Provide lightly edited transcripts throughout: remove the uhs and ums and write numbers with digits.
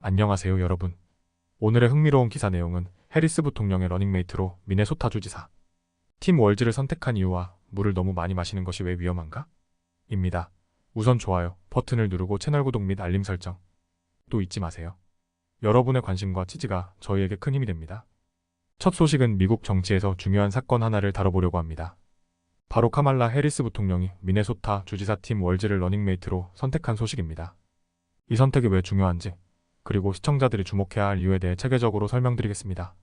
안녕하세요 여러분. 오늘의 흥미로운 기사 내용은 해리스 부통령의 러닝메이트로 미네소타 주지사 팀 월즈를 선택한 이유와 물을 너무 많이 마시는 것이 왜 위험한가? 입니다. 우선 좋아요 버튼을 누르고 채널 구독 및 알림 설정 또 잊지 마세요. 여러분의 관심과 지지가 저희에게 큰 힘이 됩니다. 첫 소식은 미국 정치에서 중요한 사건 하나를 다뤄보려고 합니다. 바로 카말라 해리스 부통령이 미네소타 주지사 팀 월즈를 러닝메이트로 선택한 소식입니다. 이 선택이 왜 중요한지, 그리고 시청자들이 주목해야 할 이유에 대해 체계적으로 설명드리겠습니다.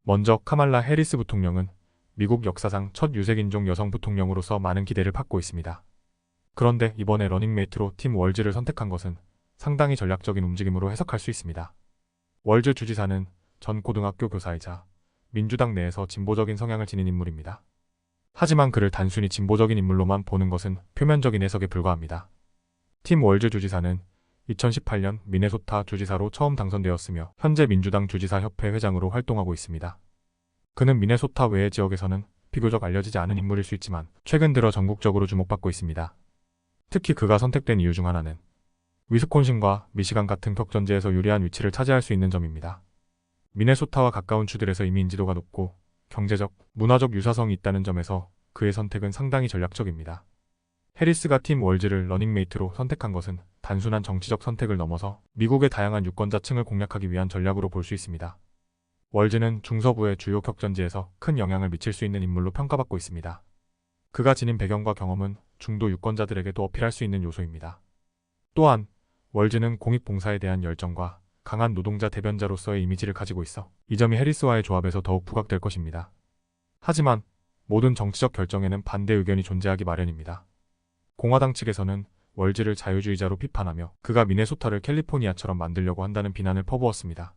먼저 카말라 해리스 부통령은 미국 역사상 첫 유색인종 여성 부통령으로서 많은 기대를 받고 있습니다. 그런데 이번에 러닝메이트로 팀 월즈를 선택한 것은 상당히 전략적인 움직임으로 해석할 수 있습니다. 월즈 주지사는 전 고등학교 교사이자 민주당 내에서 진보적인 성향을 지닌 인물입니다. 하지만 그를 단순히 진보적인 인물로만 보는 것은 표면적인 해석에 불과합니다. 팀 월즈 주지사는 2018년 미네소타 주지사로 처음 당선되었으며 현재 민주당 주지사 협회 회장으로 활동하고 있습니다. 그는 미네소타 외의 지역에서는 비교적 알려지지 않은 인물일 수 있지만 최근 들어 전국적으로 주목받고 있습니다. 특히 그가 선택된 이유 중 하나는 위스콘신과 미시간 같은 격전지에서 유리한 위치를 차지할 수 있는 점입니다. 미네소타와 가까운 주들에서 이미 인지도가 높고 경제적, 문화적 유사성이 있다는 점에서 그의 선택은 상당히 전략적입니다. 해리스가 팀 월즈를 러닝메이트로 선택한 것은 단순한 정치적 선택을 넘어서 미국의 다양한 유권자층을 공략하기 위한 전략으로 볼 수 있습니다. 월즈는 중서부의 주요 격전지에서 큰 영향을 미칠 수 있는 인물로 평가받고 있습니다. 그가 지닌 배경과 경험은 중도 유권자들에게도 어필할 수 있는 요소입니다. 또한 월즈는 공익봉사에 대한 열정과 강한 노동자 대변자로서의 이미지를 가지고 있어 이 점이 해리스와의 조합에서 더욱 부각될 것입니다. 하지만 모든 정치적 결정에는 반대 의견이 존재하기 마련입니다. 공화당 측에서는 월즈를 자유주의자로 비판하며 그가 미네소타를 캘리포니아처럼 만들려고 한다는 비난을 퍼부었습니다.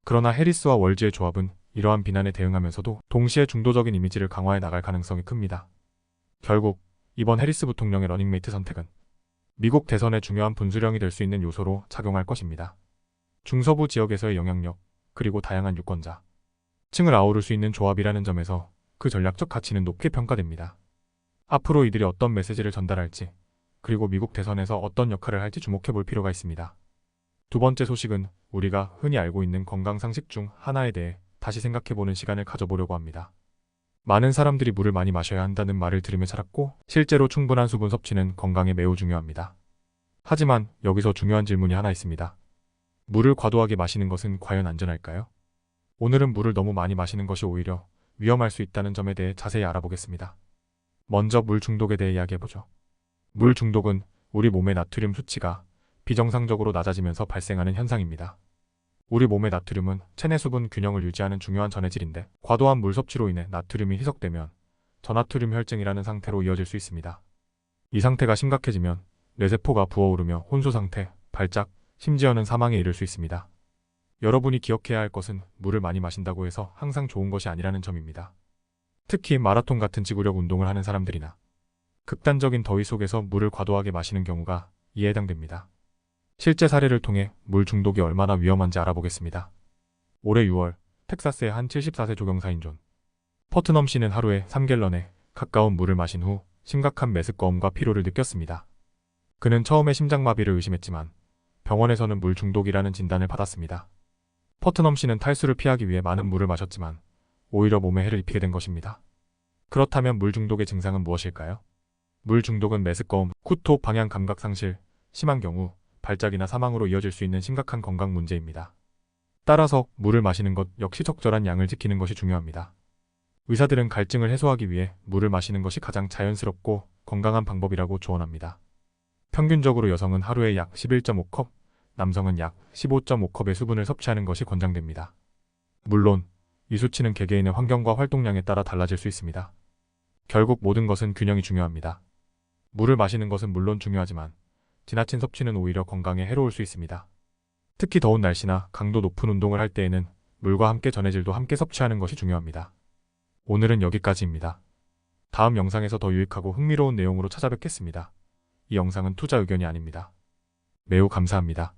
그러나 해리스와 월즈의 조합은 이러한 비난에 대응하면서도 동시에 중도적인 이미지를 강화해 나갈 가능성이 큽니다. 결국 이번 해리스 부통령의 러닝메이트 선택은 미국 대선의 중요한 분수령이 될 수 있는 요소로 작용할 것입니다. 중서부 지역에서의 영향력, 그리고 다양한 유권자 층을 아우를 수 있는 조합이라는 점에서 그 전략적 가치는 높게 평가됩니다. 앞으로 이들이 어떤 메시지를 전달할지, 그리고 미국 대선에서 어떤 역할을 할지 주목해 볼 필요가 있습니다. 두 번째 소식은 우리가 흔히 알고 있는 건강 상식 중 하나에 대해 다시 생각해보는 시간을 가져보려고 합니다. 많은 사람들이 물을 많이 마셔야 한다는 말을 들으며 자랐고 실제로 충분한 수분 섭취는 건강에 매우 중요합니다. 하지만 여기서 중요한 질문이 하나 있습니다. 물을 과도하게 마시는 것은 과연 안전할까요? 오늘은 물을 너무 많이 마시는 것이 오히려 위험할 수 있다는 점에 대해 자세히 알아보겠습니다. 먼저 물 중독에 대해 이야기해보죠. 물 중독은 우리 몸의 나트륨 수치가 비정상적으로 낮아지면서 발생하는 현상입니다. 우리 몸의 나트륨은 체내 수분 균형을 유지하는 중요한 전해질인데 과도한 물 섭취로 인해 나트륨이 희석되면 저나트륨 혈증이라는 상태로 이어질 수 있습니다. 이 상태가 심각해지면 뇌세포가 부어오르며 혼수 상태, 발작, 심지어는 사망에 이를 수 있습니다. 여러분이 기억해야 할 것은 물을 많이 마신다고 해서 항상 좋은 것이 아니라는 점입니다. 특히 마라톤 같은 지구력 운동을 하는 사람들이나 극단적인 더위 속에서 물을 과도하게 마시는 경우가 이에 해당됩니다. 실제 사례를 통해 물 중독이 얼마나 위험한지 알아보겠습니다. 올해 6월 텍사스의 한 74세 조경사인 존 퍼트넘 씨는 하루에 3갤런에 가까운 물을 마신 후 심각한 메스꺼움과 피로를 느꼈습니다. 그는 처음에 심장마비를 의심했지만 병원에서는 물 중독이라는 진단을 받았습니다. 퍼트넘 씨는 탈수를 피하기 위해 많은 물을 마셨지만 오히려 몸에 해를 입히게 된 것입니다. 그렇다면 물 중독의 증상은 무엇일까요? 물 중독은 메스꺼움, 구토, 방향 감각 상실, 심한 경우 발작이나 사망으로 이어질 수 있는 심각한 건강 문제입니다. 따라서 물을 마시는 것 역시 적절한 양을 지키는 것이 중요합니다. 의사들은 갈증을 해소하기 위해 물을 마시는 것이 가장 자연스럽고 건강한 방법이라고 조언합니다. 평균적으로 여성은 하루에 약 11.5컵, 남성은 약 15.5컵의 수분을 섭취하는 것이 권장됩니다. 물론 이 수치는 개개인의 환경과 활동량에 따라 달라질 수 있습니다. 결국 모든 것은 균형이 중요합니다. 물을 마시는 것은 물론 중요하지만 지나친 섭취는 오히려 건강에 해로울 수 있습니다. 특히 더운 날씨나 강도 높은 운동을 할 때에는 물과 함께 전해질도 함께 섭취하는 것이 중요합니다. 오늘은 여기까지입니다. 다음 영상에서 더 유익하고 흥미로운 내용으로 찾아뵙겠습니다. 이 영상은 투자 의견이 아닙니다. 매우 감사합니다.